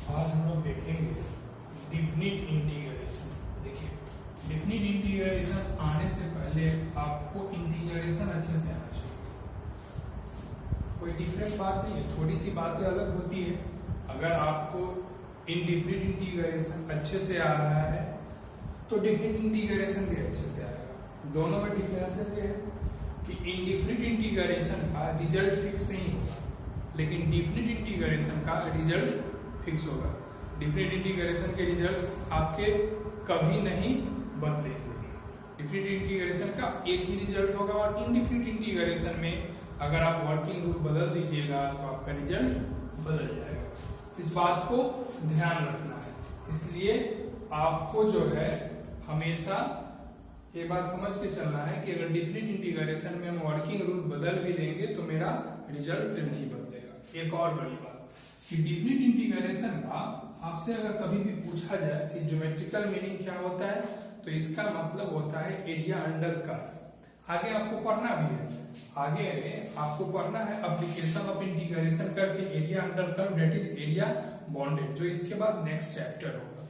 आज हम लोग देखेंगे डिफिनिट इंटीग्रेशन। देखिए, डिफिनिट इंटीग्रेशन आने से पहले आपको इंटीग्रेशन अच्छे से आना चाहिए। कोई डिफरेंट बात नहीं है, थोड़ी सी बातें अलग होती है। अगर आपको इनडिफिनिट इंटीग्रेशन अच्छे से आ रहा है तो डिफिनिट इंटीग्रेशन भी अच्छे से आएगा। दोनों में डिफरेंसेस ये है कि इनडिफिनिट इंटीग्रेशन का रिजल्ट फिक्स नहीं होगा, लेकिन डिफिनिट इंटीग्रेशन का रिजल्ट फिक्स होगा। डिफिनिट इंटीग्रेशन के रिजल्ट्स आपके कभी नहीं बदलेंगे। डिफिनिट इंटीग्रेशन का एक ही रिजल्ट होगा और इनडिफिनिट इंटीग्रेशन में अगर आप वर्किंग रूल बदल दीजिएगा तो आपका रिजल्ट बदल जाएगा। इस बात को ध्यान रखना है, इसलिए आपको जो है हमेशा ये बात समझ के चलना है कि अगर डिफिनिट इंटीग्रेशन में हम वर्किंग रूल बदल भी देंगे तो मेरा रिजल्ट नहीं बदलेगा। एक और बड़ी बात कि डिफिनिट इंटीग्रेशन का आपसे अगर कभी भी पूछा जाए कि ज्योमेट्रिकल मीनिंग क्या होता है तो इसका मतलब होता है एरिया अंडर कर्व। आगे आपको पढ़ना भी है, आगे आपको पढ़ना है एप्लीकेशन ऑफ इंटीग्रेशन करके area under curve that is area bonded, जो इसके बाद नेक्स्ट चैप्टर होगा।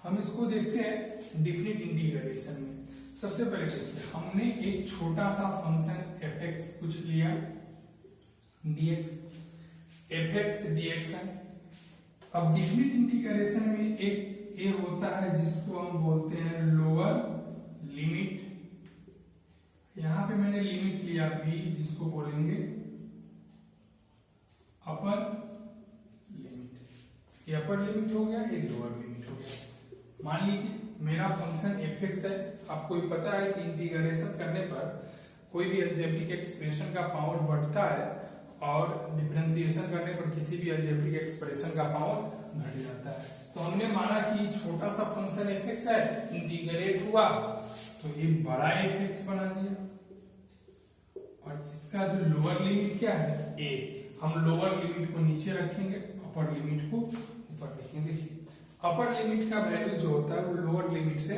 हम इसको देखते हैं डिफिनिट इंटीग्रेशन में। सबसे पहले देखिए, हमने एक छोटा सा फंक्शन एफ कुछ लिया dx, एफ dx है। अब डिफिनिट इंटीग्रेशन में एक ए होता है जिसको हम बोलते हैं लोअर लिमिट। यहां पे मैंने लिमिट लिया बी, जिसको बोलेंगे अपर लिमिट। ये अपर लिमिट हो गया, ये लोअर लिमिट हो गया। मान लीजिए मेरा फंक्शन एफ है। आपको भी पता है कि इंटीग्रेशन करने पर कोई भी अलजेब्रिक एक्सप्रेशन का पावर बढ़ता है और डिफरेंशिएशन करने पर किसी भी अलजेब्रिक एक्सप्रेशन का पावर घट जाता है। तो हमने माना कि छोटा सा फंक्शन एफ है, इंटीग्रेट हुआ तो ये बड़ा एफ बना दिया और इसका जो लोअर लिमिट क्या है ए। हम लोअर लिमिट को नीचे रखेंगे, अपर लिमिट को ऊपर लिखेंगे। देखिए, अपर लिमिट का वैल्यू जो होता है वो लोअर लिमिट से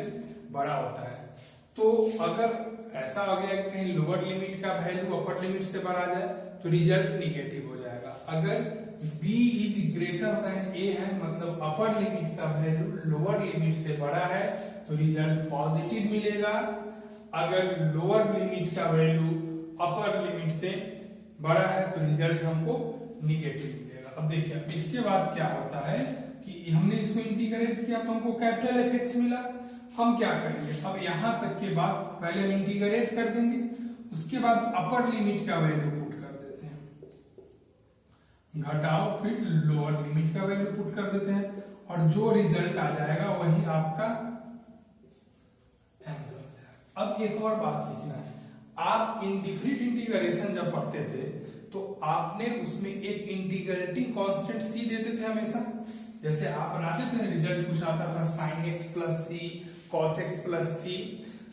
बड़ा होता है। तो अगर ऐसा हो गया कि कहीं लोअर लिमिट का वैल्यू अपर लिमिट से बड़ा जाए तो रिजल्ट निगेटिव हो जाएगा। अगर b is greater than a है, मतलब अपर लिमिट का वैल्यू लोअर लिमिट से बड़ा है तो रिजल्ट पॉजिटिव मिलेगा। अगर लोअर लिमिट का वैल्यू अपर लिमिट से बड़ा है तो रिजल्ट हमको निगेटिव मिलेगा। अब देखिए, अब इसके बाद क्या होता है कि हमने इसको इंटीग्रेट किया तो हमको कैपिटल एफ मिला। हम क्या करेंगे, अब यहां तक के बाद पहले हम इंटीग्रेट कर देंगे, उसके बाद अपर लिमिट का वैल्यू पुट कर देते हैं, घटाओ फिर लोअर लिमिट का वैल्यू पुट कर देते हैं और जो रिजल्ट आ जाएगा वही आपका आंसर हो जाएगा। अब एक और बात सीखना है, आप इनडिफिनिट इंटीग्रेशन जब पढ़ते थे तो आपने उसमें एक इंटीग्रेटिंग कांस्टेंट सी देते थे हमेशा। जैसे आप बनाते थे रिजल्ट कुछ आता था sin x प्लस सी, cos x प्लस सी।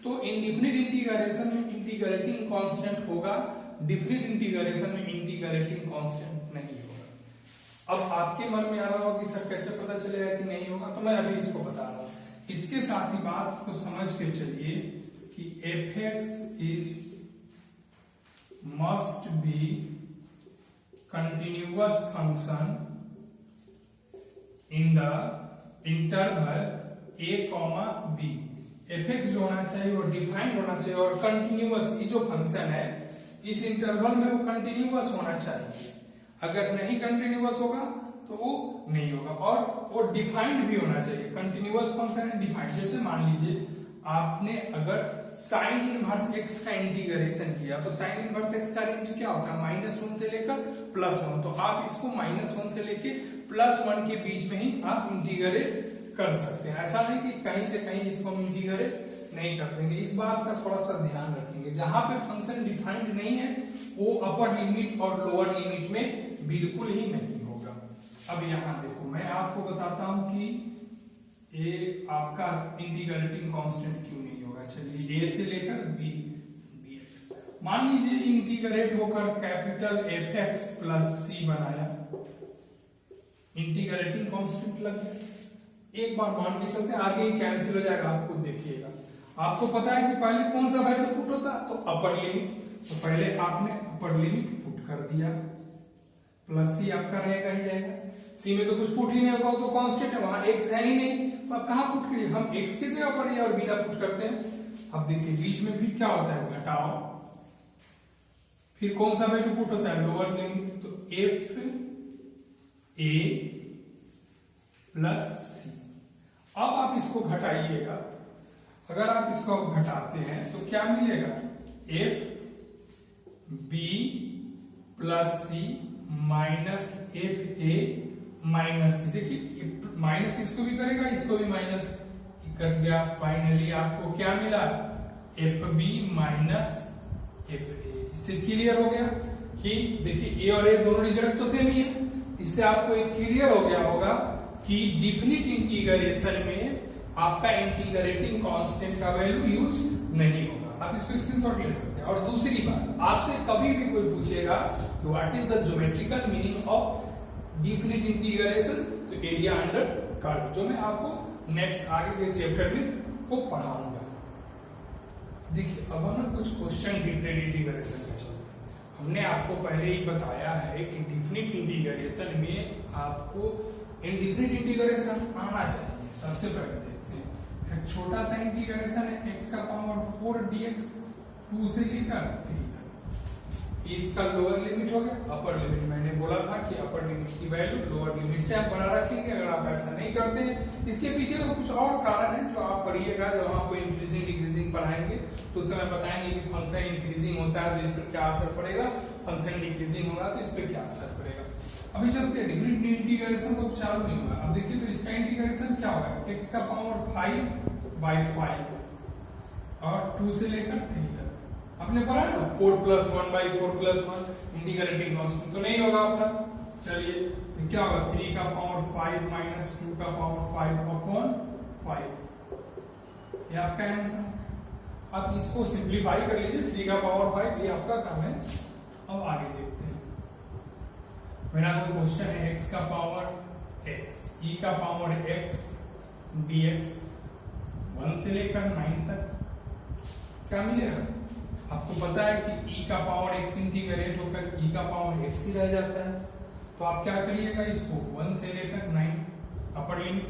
तो इनडिफिनिट इंटीग्रेशन में इंटीग्रेटिंग कांस्टेंट होगा, डिफिनिट इंटीग्रेशन में इंटीग्रेटिंग कांस्टेंट नहीं होगा। अब आपके मन में आ रहा होगा कि सर कैसे पता चलेगा कि नहीं होगा, तो मैं अभी इसको बता रहा हूं। इसके साथ ही बात को समझ के चलिए कि f(x) is must be continuous function in the interval a, b। f(x) जो होना चाहिए वो डिफाइंड होना चाहिए और कंटिन्यूअस, ये जो फंक्शन है इस इंटरवल में वो कंटिन्यूअस होना चाहिए। अगर नहीं कंटिन्यूअस होगा तो वो नहीं होगा और वो डिफाइंड भी होना चाहिए। कंटिन्यूअस फंक्शन है डिफाइंड। जैसे मान लीजिए आपने अगर साइन इनवर्स x का इंटीग्रेशन किया तो साइन इनवर्स x का रेंज क्या होता है, -1 से लेकर +1। तो आप इसको -1 से लेकर +1 के बीच में ही आप इंटीग्रेट कर सकते हैं। ऐसा नहीं कि कहीं से कहीं इसको हम इंटीग्रेट नहीं कर देंगे। इस बात का थोड़ा सा ध्यान रखेंगे। जहां पे फंक्शन डिफाइंड नहीं है वो अपर लिमिट और लोअर लिमिट में बिल्कुल ही नहीं होगा। अब यहां देखो, मैं आपको बताता हूं कि ये आपका इंटीग्रेटिंग कांस्टेंट क्यों नहीं होगा। चलिए, a से लेकर b dx मान लीजिए इंटीग्रेट होकर कैपिटल f(x) प्लस c बनाया, इंटीग्रेटिंग कांस्टेंट लग गया। एक बार मान के चलते आगे ही कैंसिल हो जाएगा, आप खुद देखिएगा। आपको पता है कि पहले कौन सा वैल्यू पुट होता, तो अपर लिमिट। तो पहले आपने अपर लिमिट पुट कर दिया, प्लस सी आपका रहेगा ही रहेगा। सी में तो कुछ पुट ही नहीं होगा, तो कांस्टेंट है, वहां एक्स है ही नहीं, तो आप कहां पुट करिए, हम एक्स की जगह पर और बीटा पुट करते हैं। अब देखिए बीच में फिर क्या होता है, घटाओ, फिर कौन सा वैल्यू पुट होता है, लोअर लिमिट, तो एफ ए प्लस सी। अब आप इसको घटाइएगा, अगर आप इसको घटाते हैं तो क्या मिलेगा, F B plus C minus F A minus C. देखिए माइनस इसको भी करेगा, इसको भी माइनस, कट गया। फाइनली आपको क्या मिला, F B minus F A. इससे क्लियर हो गया कि देखिए ए और ए दोनों रिजल्ट तो सेम ही है। इससे आपको एक क्लियर हो गया होगा कि डिफिनिट इंटीग्रेशन में आपका इंटीग्रेटिंग कांस्टेंट का वैल्यू यूज नहीं होगा। आप इसको स्क्रीनशॉट ले सकते हैं। और दूसरी बात, आपसे कभी भी कोई पूछेगा तो what is the geometrical meaning of definite integration, तो एरिया अंडर कर्व, जो मैं आपको नेक्स्ट आगे के चैप्टर में को पढ़ाऊंगा। देखिए अब हम कुछ क्वेश्चन डिफिनिट इंटीग्रेशन का चलते हैं। हमने आपको पहले ही बताया है कि डिफिनिट इंटीग्रेशन में आपको इनडिफिनिट इंटीग्रेशन आना चाहिए। सबसे पहले देखते हैं, एक छोटा सा इंटीग्रेशन है x का पावर 4 dx 2 से लेकर 3 तक। इसका लोअर लिमिट हो गया, अपर लिमिट मैंने बोला था कि अपर लिमिट की वैल्यू लोअर लिमिट से आप बना रखेंगे। अगर आप ऐसा नहीं करते हैं, इसके पीछे तो कुछ और कारण है जो आप पढ़िएगा, जब आपको इंक्रीजिंग डिक्रीजिंग पढ़ाएंगे तो उस समय बताएंगे कि फंक्शन इंक्रीजिंग होता है तो इस पर क्या असर पड़ेगा, फंक्शन डिक्रीजिंग होगा तो इस पर क्या असर पड़ेगा। अभी चलते हैं, डिफिनिट इंटीग्रेशन तो चालू नहीं हुआ। अब देखिए तो इसका इंटीग्रेशन क्या होगा, x का पावर 5/5 और 2 से लेकर 3 तक। आपने पढ़ा ना 4 + 1/4 + 1 इंटीग्रेटिंग कांस्टेंट, तो नहीं होगा अपना। चलिए क्या होगा, 3 का पावर 5 माइनस 2 का पावर 5/5, ये आपका आंसर। अब इसको सिंप्लीफाई कर लीजिए, 3 का पावर 5, ये आपका काम है। अब आगे देखते हैं, मेरा कोई क्वेश्चन है x का पावर x, e का पावर x dx 1 से लेकर 9 तक, क्या मिलेगा। आपको पता है कि e का पावर x इंटीग्रेट होकर e का पावर x ही रह जाता है, तो आप क्या करिएगा, इसको 1 से लेकर 9 अपर लिमिट,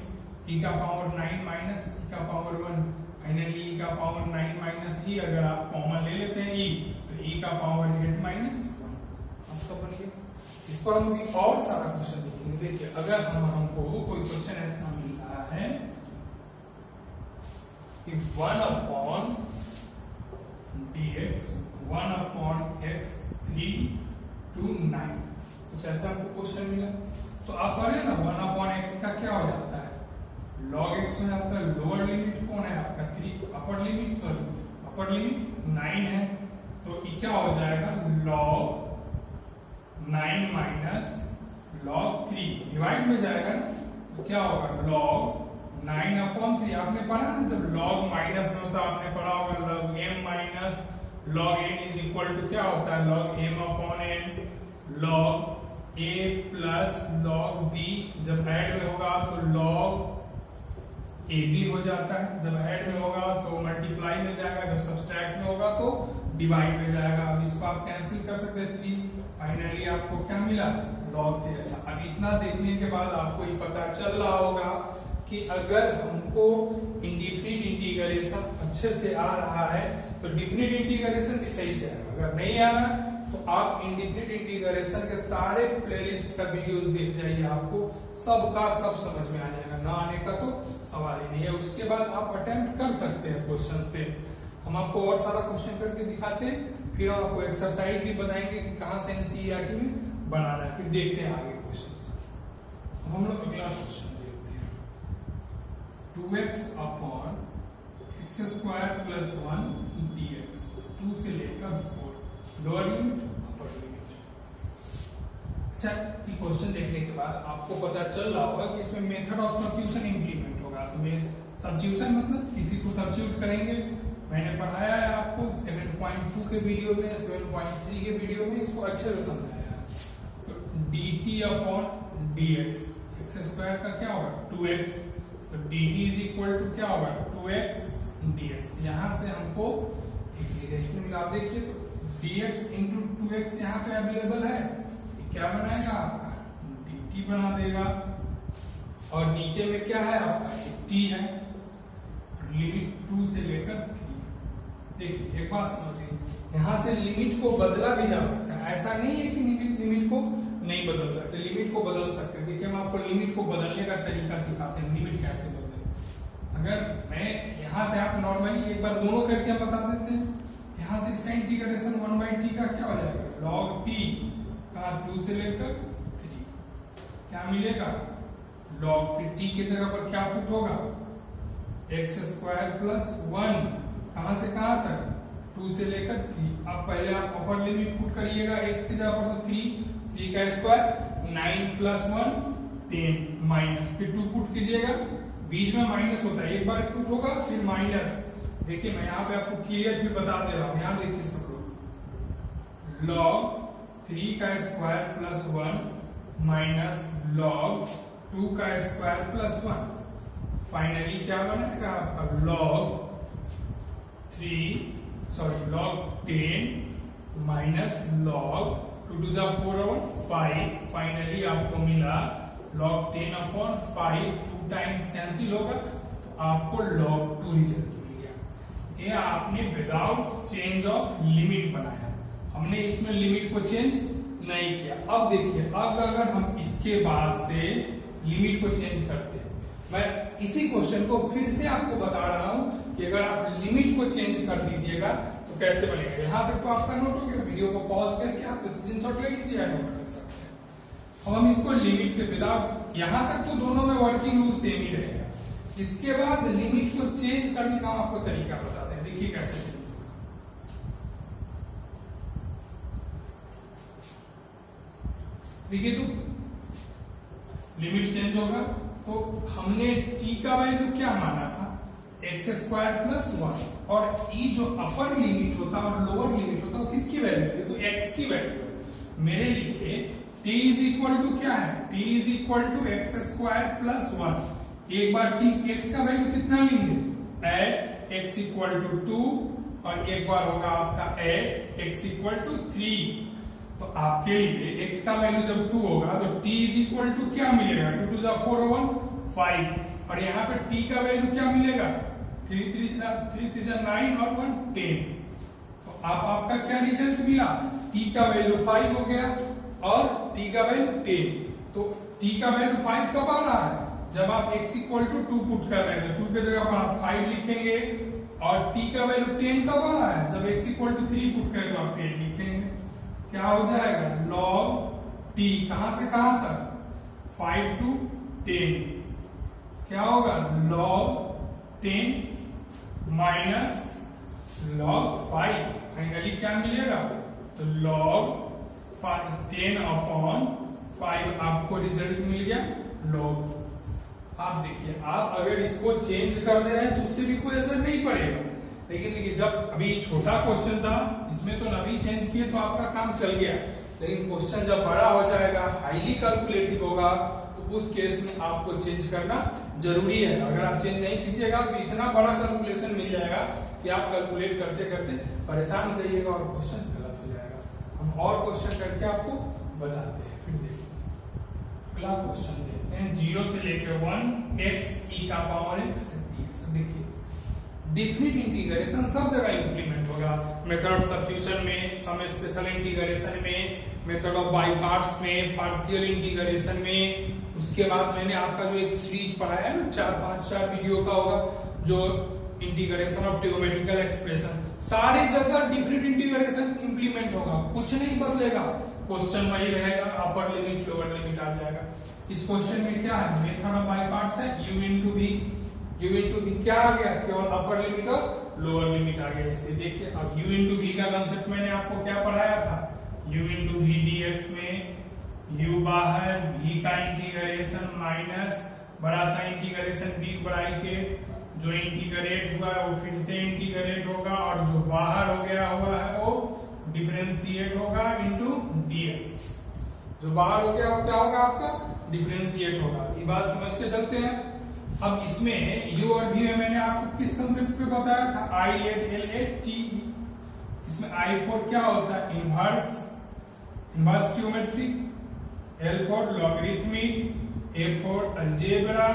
e का पावर 9 माइनस e का पावर 1, फाइनली e का पावर 9 माइनस e, अगर आप कॉमन ले लेते हैं e, तो e का पावर 8 माइनस 1 आपका बन गया। इसको हम भी और सारा क्वेश्चन देखेंगे। देखिए अगर हमको कोई क्वेश्चन ऐसा मिल रहा है कि 1 dx 1/x 3 to 9, कुछ ऐसा आपको क्वेश्चन मिला तो आप करें ना, 1/x का क्या हो जाता है, log x में आपका लोअर लिमिट कौन है आपका 3, अपर लिमिट 9 है, तो ये क्या हो जाएगा, log 9 माइनस log 3 डिवाइड में जाएगा ना, तो क्या होगा log 9/3। आपने पढ़ा ना, जब log माइनस में होता आपने पढ़ा होगा log m minus log n is equal to क्या होता है, log m/n log a plus log b, जब ऐड में होगा तो log a b हो जाता है, जब ऐड में होगा तो मल्टीप्लाई में जाएगा, जब सब्सट्रैक्ट में होगा तो डिवाइड में जाएगा। अब इसको आप कैंसिल कर सकते हैं 3, फाइनली आपको क्या मिला, log 3। अच्छा अब इतना देखने के बाद आपको ये पता चल रहा होगा कि अगर हमको इंडिफिनिट इंटीग्रेशन अच्छे से आ रहा है तो डिफिनिट इंटीग्रेशन भी सही से आएगा। अगर नहीं आ रहा तो आप इंडिफिनिट इंटीग्रेशन के सारे प्लेलिस्ट का वीडियोस देख जाइए, आपको सबका सब समझ में आ जाएगा, ना आने का तो सवाल ही नहीं है। उसके बाद आप अटेम्प्ट कर सकते हैं क्वेश्चंस पे, हम आपको और सारा क्वेश्चन करके दिखाते हैं, फिर हम आपको एक्सरसाइज भी बताएंगे कि कहाँ से एनसीईआरटी में बनाना है, फिर देखते हैं आगे क्वेश्चंस। अब हम लोग अगला क्वेश्चन देखते हैं, 2x/x² + 1 dx 2 से लेकर 4, लोअर लिमिट अपर लिमिट। अच्छा ये क्वेश्चन देखने के बाद आपको पता चल रहा होगा कि इसमें मेथड ऑफ सब्स्टिट्यूशन इंप्लीमेंट होगा। तो मैं सब्स्टिट्यूशन मतलब किसी को सब्स्टिट्यूट करेंगे, मैंने पढ़ाया है आपको 7.2 के वीडियो में, 7.3 के वीडियो में, इसको अच्छे से समझाया है। तो dt/dx x² का क्या होगा 2x, तो dt इज इक्वल टू क्या होगा 2x dx। यहां से हमको एक रिलेशन मिला, देखिए तो dx into 2x यहाँ पे अवेलेबल है, क्या बनाएगा आपका dt टी बना देगा, और नीचे में क्या है आपका टी है, लिमिट 2 से लेकर 3। देखिए एक बात समझिए, यहाँ से लिमिट को बदला भी जा सकता है, ऐसा नहीं है कि लिमिट को नहीं बदल सकते, लिमिट को बदल सकते हैं। देखिए हम आपको लिमिट को बदलने का तरीका सिखाते हैं, लिमिट कैसे बदले। अगर मैं यहाँ से आप नॉर्मली एक बार दोनों करके हम बता देते हैं, यहाँ से इसका इंटीग्रेशन 1/t का क्या हो जाएगा, log t का 2 से लेकर 3 क्या मिलेगा, log, फिर t की जगह पर क्या पुट होगा, x² प्लस 1 कहां से कहां तक, 2 से लेकर 3। अब पहले आप अपर लिमिट पुट करिएगा, x की जगह पर तो 3 का स्क्वायर 9 प्लस 1 10 माइनस, फिर 2 पुट कीजिएगा, बीच में माइनस होता है, एक बार पुट होगा फिर माइनस। देखिए मैं यहाँ पे आपको क्लियर भी बता दे रहा हूं, यहाँ देखिए सब लोग, log 3 का स्क्वायर प्लस 1 माइनस log 2 का स्क्वायर प्लस 1, फाइनली क्या बनेगा आपका log 10 minus log 2 to the 4 over 5, finally आपको मिला log 10/5, 2 टाइम्स कैंसिल होगा तो आपको log 2 रिजल्ट मिल गया। ये आपने विदाउट चेंज ऑफ लिमिट बनाया, हमने इसमें लिमिट को चेंज नहीं किया। अब देखिए, अब अगर हम इसके बाद से लिमिट को चेंज करते हैं, मैं इसी क्वेश्चन को फिर से आपको बता रहा हूं कि अगर आप लिमिट को चेंज कर दीजिएगा तो कैसे बनेगा। यहां तक तो आपका नोट हो गया, वीडियो को पॉज करके आप स्क्रीनशॉट ले लीजिए, नोट कर सकते हैं। अब हम इसको लिमिट के विदाउट, यहां तक तो दोनों में वर्किंग रूल सेम ही रहेगा, इसके बाद लिमिट को चेंज करने का आपको तरीका बताते हैं। देखिए कैसे चेंज होगा, देखिए तो लिमिट चेंज होगा तो हमने t का वैल्यू क्या माना था, x² प्लस 1, और ई जो अपर लिमिट होता है और लोअर लिमिट होता है वो किसकी वैल्यू है, तो x की वैल्यू है। मेरे लिए t इज इक्वल टू क्या है, t is equal to x² plus 1। एक बार t x का वैल्यू कितना लेंगे, एट x इक्वल टू 2, और एक बार होगा आपका एट x इक्वल टू 3। तो आपके लिए x का वैल्यू जब 2 होगा तो t इज इक्वल टू क्या मिलेगा, 2 to the 4 over 5, और यहाँ पे t का वैल्यू क्या मिलेगा, 3 3 9 और 1 10। तो आपका क्या रिजल्ट मिला, t का वैल्यू 5 हो गया और t का वैल्यू 10। तो t का वैल्यू 5 कब आ रहा है, जब आप x इक्वल टू 2 पुट कर रहे हैं तो 2 की जगह पर आप 5 लिखेंगे, और t का वैल्यू 10 कब आ रहा है, जब x इक्वल टू 3 पुट करें तो आप 10 लिखेंगे। क्या हो जाएगा, log t कहां से कहां तक, 5 to 10, क्या होगा log 10 माइनस log 5, फाइनली क्या मिलेगा, तो log 10/5 आपको रिजल्ट मिल गया log। आप देखिए, आप अगर इसको चेंज कर दे रहे हैं तो उससे भी कोई असर नहीं पड़ेगा, लेकिन देखिए जब अभी छोटा क्वेश्चन था इसमें तो नवी चेंज किए तो आपका काम चल गया, लेकिन क्वेश्चन जब बड़ा हो जाएगा, हाईली कैलकुलेटिव होगा, तो उस केस में आपको चेंज करना जरूरी है। अगर आप चेंज नहीं कीजिएगा तो इतना बड़ा कैलकुलेशन मिल जाएगा कि आप कैलकुलेट करते करते परेशान हो जाइएगा और क्वेश्चन गलत हो जाएगा। हम और क्वेश्चन करके आपको बताते हैं। फिर देखिए अगला क्वेश्चन देखते हैं, 0 से लेकर 1 x e का पावर x dx। देखिए डेफिनिट इंटीग्रेशन सब जगह इंप्लीमेंट होगा, मेथड ऑफ सब्स्टिट्यूशन में, सम स्पेशल इंटीग्रेशन में, मेथड ऑफ बाय पार्ट्स में, पार्शियल इंटीग्रेशन में। उसके बाद मैंने आपका जो एक सीरीज पढ़ाया है ना, 4 वीडियो का होगा, जो इंटीग्रेशन ऑफ ट्रिगोनोमेट्रिकल एक्सप्रेशन, सारी जगह डिफरेंट इंटीग्रेशन इंप्लीमेंट होगा, कुछ नहीं बदलेगा, क्वेश्चन वही रहेगा, अपर लिमिट लोअर लिमिट आ जाएगा। इस क्वेश्चन में क्या है, मेथड ऑफ बाय पार्ट्स है, u into v, u into v क्या आ गया, केवल अपर लिमिट और लोअर लिमिट आ गया। इसलिए देखिए अब u into v का कांसेप्ट मैंने आपको क्या पढ़ाया था, u into v dx में u बाहर, v का इंटीग्रेशन माइनस बड़ा सा इंटीग्रेशन v बढ़ाई के, जो इंटीग्रेट हुआ है वो फिर से इंटीग्रेट होगा, और जो बाहर हो गया हुआ है वो डिफरेंशिएट होगा इनटू dx। जो बाहर हो गया वो क्या होगा, आपका डिफरेंशिएट होगा। ये बात समझ के चलते हैं। अब इसमें u और v में मैंने आपको किस कंसेप्ट पे बताया था, I लेट L लेट T। इसमें I4 क्या होता है, inverse trigonometry, L for logarithmic, A for algebra,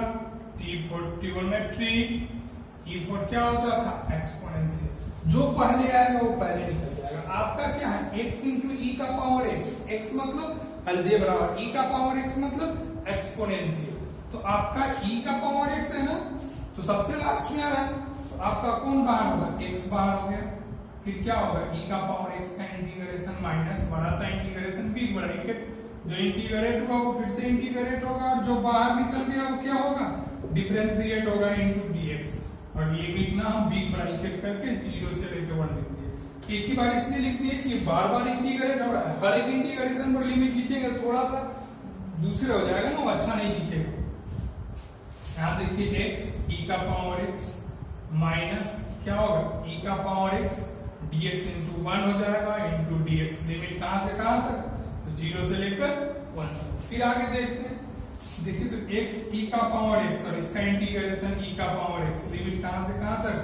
T for trigonometry, E for क्या होता था एक्सपोनेंशियल। जो पहले आएगा वो पहले निकल जाएगा। आपका क्या है x इंटू ई का पावर x, x मतलब अलजेब्रा और e का पावर x मतलब एक्सपोनेंशियल। तो आपका e का पावर x है ना, तो सबसे लास्ट में आ रहा है, तो आपका कौन बाहर होगा, x बाहर हो गया। फिर क्या होगा, e का पावर x का इंटीग्रेशन माइनस बड़ा सा इंटीग्रेशन b बड़ा इंटीग्रेट, जो इंटीग्रेट होगा वो फिर से इंटीग्रेट होगा, और जो बाहर निकल गया वो क्या होगा, डिफरेंशिएट होगा इनटू dx। और लिमिट ना हम b ब्रैकेट करके 0 से लेकर 1 लिख दिए। एक ही बार इसलिए लिख दिए कि बार बार इंटीग्रेट हो रहा है, हर एक इंटीग्रेशन पर लिमिट लिखेंगे थोड़ा सा दूसरे हो जाएगा ना, वो अच्छा नहीं दिखेगा। यहाँ देखिए x e का पावर x माइनस क्या होगा e का पावर x dx इंटू 1 हो जाएगा इंटू dx। लिमिट कहां से कहां तक, तो 0 से लेकर 1 तक। फिर आगे देखते हैं, देखिए तो x e का पावर x और इसका इंटीग्रेशन e का पावर x, लिमिट कहां से कहां तक,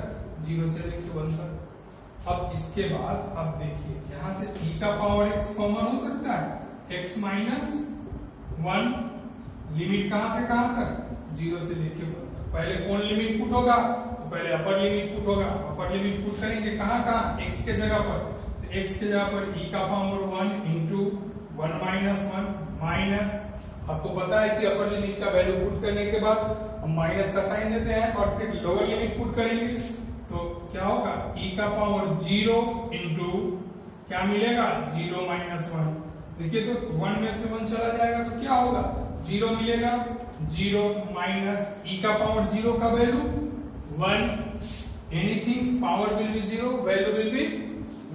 0 से लेकर 1 तक। अब इसके बाद अब देखिए यहां से e का पावर x कॉमन हो सकता है, x माइनस 1, लिमिट कहां से कहां तक, 0 से लेकर 1 तक। पहले कौन लिमिट पुट होगा, तो पहले अपर लिमिट पुट होगा। अपर लिमिट पुट करेंगे कहां कहां, x के जगह पर, तो x के जगह पर e का पावर 1 इंटू 1 माइनस 1 माइनस, आपको पता है कि अपर लिमिट का वैल्यू पुट करने के बाद हम माइनस का साइन देते हैं, और फिर लोअर लिमिट पुट करेंगे तो क्या होगा, e का पावर 0 इंटू क्या मिलेगा, 0 माइनस 1। देखिए तो 1 में से 1 चला जाएगा तो क्या होगा, 0 मिलेगा, 0 माइनस e का पावर 0 का value 1, anything power will be 0, value will be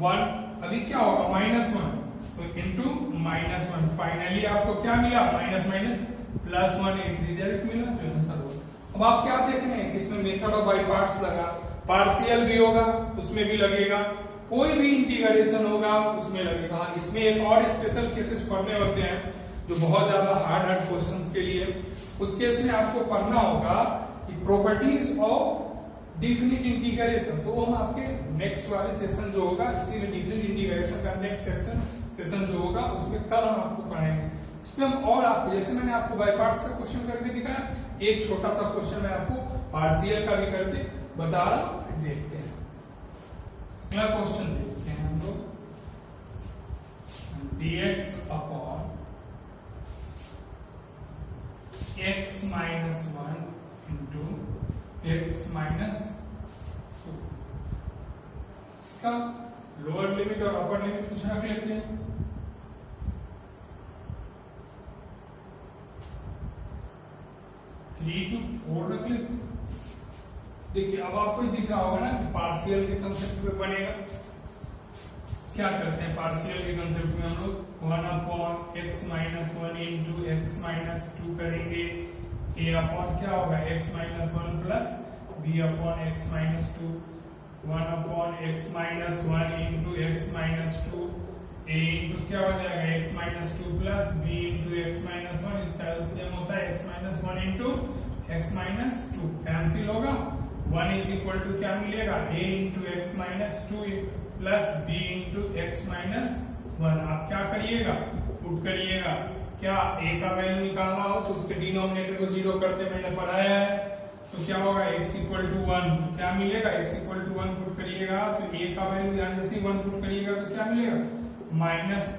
1। अभी क्या होगा, माइनस 1 तो इंटू माइनस 1। फाइनली आपको क्या मिला, माइनस माइनस प्लस 1, एक रिजल्ट मिला जो आंसर होगा। अब आप क्या देख रहे हैं कि इसमें मेथड ऑफ बाय पार्ट्स लगा, पार्शियल भी होगा उसमें भी लगेगा, कोई भी इंटीग्रेशन होगा उसमें लगेगा। इसमें एक और स्पेशल केसेस पढ़ने होते हैं जो बहुत ज्यादा हार्ड क्वेश्चंस के लिए, उस केस में आपको पढ़ना होगा कि प्रॉपर्टीज ऑफ डिफिनिट इंटीग्रेशन। तो हम आपके नेक्स्ट वाले सेशन जो होगा, इसी में डिफिनिट इंटीग्रेशन का नेक्स्ट सेशन जो होगा उसमें कल हम आपको पढ़ाएंगे। इसमें हम और आपको, जैसे मैंने आपको बाय पार्ट्स का क्वेश्चन करके दिखाया, एक छोटा सा क्वेश्चन मैं आपको पार्शियल का भी करके बता रहा हूं, देखते हैं। अगला क्वेश्चन देखते हैं हम लोग, dx upon x minus 1 into x minus 2। इसका लोअर लिमिट और अपर लिमिट कुछ रख लेते हैं। थ्री टू 4 रख लेते हैं। देखिए अब आपको दिख रहा होगा ना कि पार्शियल के कंसेप्ट में बनेगा। क्या करते हैं पार्शियल के कंसेप्ट में हम लोग 1 upon x minus 1 into x minus 2 करेंगे। a अपॉन क्या होगा, x minus 1 plus b upon x minus 2, 1 upon x minus 1 into x minus 2, a into क्या हो जाएगा x minus 2 plus b into x minus 1। इसका एलसीएम होता है x minus 1 into x minus 2, cancel होगा। 1 is equal to क्या मिलेगा, a into x minus 2 plus b into x minus 1। आप क्या करिएगा, पुट करिएगा, क्या a का वैल्यू निकालना हो तो उसके डिनोमिनेटर को 0 करते मैंने पढ़ाया है। तो क्या होगा x इक्वल टू 1, तो क्या मिलेगा x इक्वल टू 1 पुट करिएगा तो a का वैल्यू यहाँ जैसे 1 पुट करिएगा तो क्या मिलेगा, minus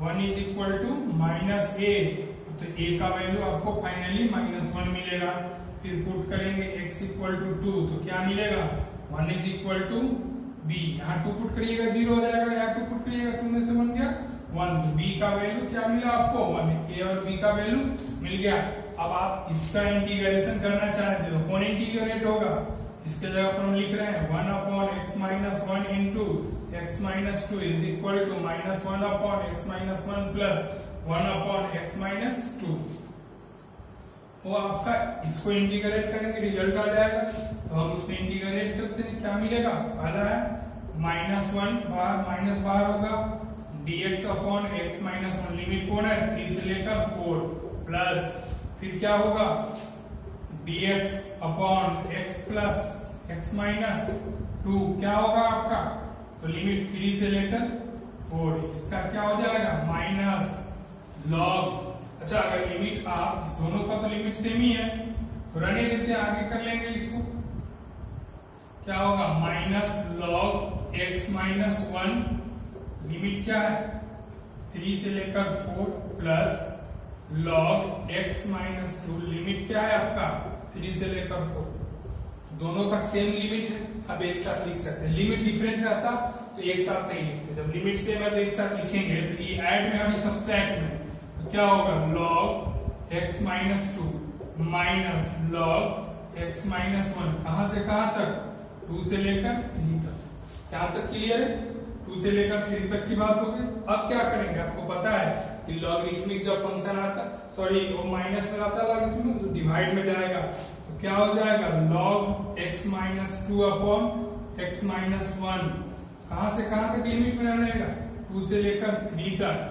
1 is equal to minus a, तो a का वैल्यू आपको फाइनली माइनस 1 मिलेगा। फिर पुट करेंगे x इक्वल टू 2, तो क्या मिलेगा 1 इज इक्वल टू b, यहाँ 2 पुट करिएगा 0 हो जाएगा, यहाँ 2 पुट करिएगा 2 में से बन गया 1। तो b का वैल्यू क्या मिला आपको 1, a और b का वैल्यू मिल गया। अब आप इसका इंटीग्रेशन करना चाहते हो, कौन इंटीग्रेट होगा, इसके जगह पर हम लिख रहे हैं 1 upon x minus 1 into x minus 2 is equal to minus 1 upon x minus 1 plus 1 upon x minus 2। वो आपका इसको इंटीग्रेट करेंगे रिजल्ट आ जाएगा, तो हम उसको इंटीग्रेट करते हैं, क्या मिलेगा, पहला है माइनस 1 बाहर माइनस बाहर होगा, dx upon x minus 1, limit कौन है 3 से लेकर 4, प्लस फिर क्या होगा dx upon x plus x minus 2, क्या होगा आपका, तो लिमिट 3 से लेकर 4, इसका क्या हो जाएगा माइनस लॉग अच्छा अगर लिमिट आप इस दोनों का तो लिमिट सेम ही है तो रहने देते हैं, आगे कर लेंगे इसको। क्या होगा minus log x minus 1, limit क्या है 3 से लेकर 4 plus log x minus 2, limit क्या है आपका 3 से लेकर 4, दोनों का सेम लिमिट है। अब एक साथ लिख सकते हैं, लिमिट डिफरेंट रहता तो एक साथ नहीं लिखते, जब लिमिट सेम है तो एक साथ लिखेंगे। तो ये ऐड में और सब्सट्रैक्ट में तो क्या होगा log x minus 2 minus log x minus 1, कहां से कहां तक 2 से लेकर 3 तक। क्या तक क्लियर है, 2 से लेकर 3 तक की बात हो गई। अब क्या करेंगे, आपको पता है कि लॉगरिथमिक जब फंक्शन आता, सॉरी वो माइनस में आता है लॉगरिथमिक तो डिवाइड में जाएगा, तो क्या हो जाएगा log x minus 2 upon x minus 1, कहां से कहां तक लिमिट में रहेगा 2 से लेकर 3 तक।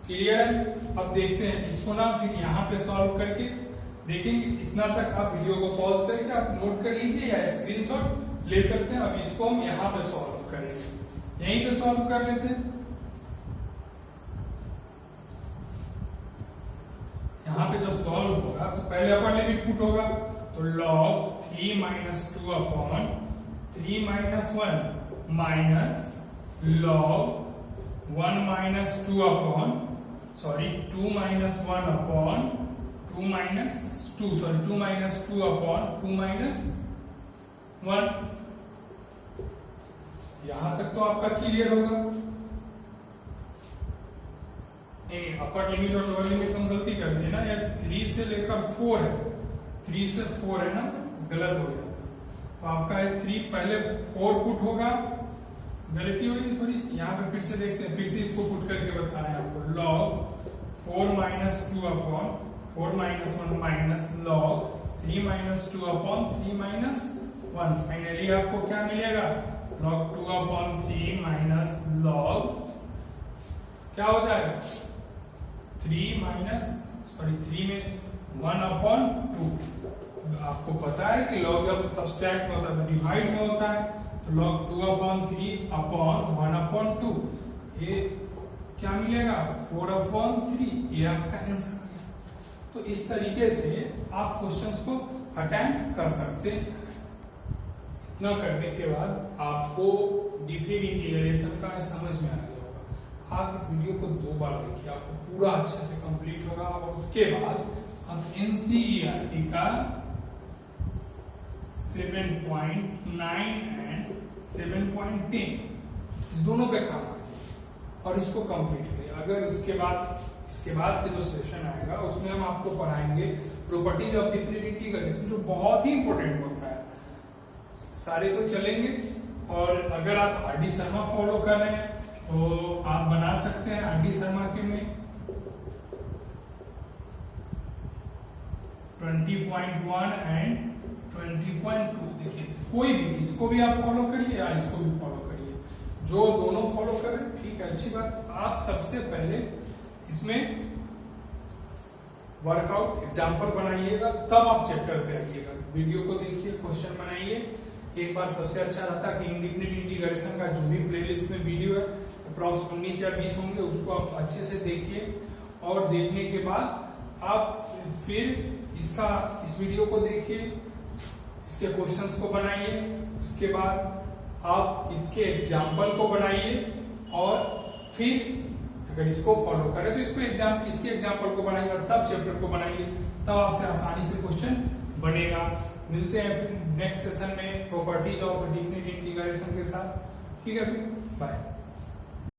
क्लियर है। अब देखते हैं इसको ना, फिर यहाँ पे सॉल्व करके देखेंगे। इतना तक आप वीडियो को पॉज करके आप नोट कर लीजिए या स्क्रीनशॉट ले सकते हैं। अब इसको हम यहाँ पे सॉल्व करेंगे, यहीं पे सॉल्व कर लेते हैं। यहाँ पे जब सॉल्व होगा तो पहले अपर लिमिट पुट होगा, तो log 3 minus 2 upon 3 minus 1 minus log 1 minus 2 upon sorry 2 minus 1 upon 2 minus 2 sorry 2 minus 2 upon 2 minus 1। यहां तक तो आपका क्लियर होगा। नहीं, अपर लिमिट और लोअर लिमिट हम गलती कर दिए ना, या 3 से लेकर 4 है, 3 से 4 है ना, गलत हो गया। तो आपका है 3 पहले 4 पुट होगा, गलती हो गई थोड़ी सी। यहाँ पे फिर से देखते हैं, फिर से इसको पुट करके बता रहे हैं आपको। log 4 minus 2 upon 4 minus 1 minus log 3 minus 2 upon 3 minus 1। Finally आपको क्या मिलेगा log 2 अपॉन 3 माइनस log क्या हो जाएगा 3 माइनस सॉरी 3 में 1 अपॉन 2। आपको पता है कि log जब सब्सट्रैक्ट में होता है तो डिवाइड में होता है, तो log 2 अपॉन 3 अपॉन 1 अपॉन 2, ये क्या मिलेगा 4 अपॉन 3, ये आपका आंसर है। तो इस तरीके से आप क्वेश्चंस को अटेम्प्ट कर सकते हैं। इतना करने के बाद आपको डिफरेंट इंटीग्रेशन का समझ में आ गया होगा। आप इस वीडियो को 2 बार देखिए, आपको पूरा अच्छे से कंप्लीट होगा। और उसके बाद आप एनसीईआरटी का 7.9 एंड 7.10 इस दोनों पे काम करिए और इसको कंप्लीट करिए। अगर इसके बाद के जो सेशन आएगा उसमें हम आपको पढ़ाएंगे प्रॉपर्टीज ऑफ डिफरेंट इंटीग्रेशन, जो बहुत ही इंपॉर्टेंट होता है। सारे को चलेंगे। और अगर आप आर डी शर्मा फॉलो कर रहे हैं तो आप बना सकते हैं आर डी शर्मा के में 20.1 एंड 20.2। देखिए कोई भी, इसको भी आप फॉलो करिए या इसको भी फॉलो करिए, जो दोनों फॉलो करें ठीक है, अच्छी बात। आप सबसे पहले इसमें वर्कआउट एग्जाम्पल बनाइएगा, तब आप चैप्टर पे आइएगा। वीडियो को देखिए, क्वेश्चन बनाइए। एक बार सबसे अच्छा रहता है कि इंडिफिनिट इंटीग्रेशन का जो भी प्लेलिस्ट में वीडियो है अप्रॉक्स 19 या 20 होंगे, उसको आप अच्छे से देखिए। और देखने के बाद आप फिर इस वीडियो को देखिए, इसके क्वेश्चंस को बनाइए, उसके बाद आप इसके एग्जाम्पल को बनाइए और फिर अगर इसको फॉलो करें तो इसके एग्जाम्पल को बनाइए और तब चैप्टर को बनाइए, तब आपसे आसानी से क्वेश्चन बनेगा। मिलते हैं नेक्स्ट सेशन में प्रॉपर्टीज ऑफ डिफरेंट इंटीग्रेशन के साथ। ठीक है, बाय।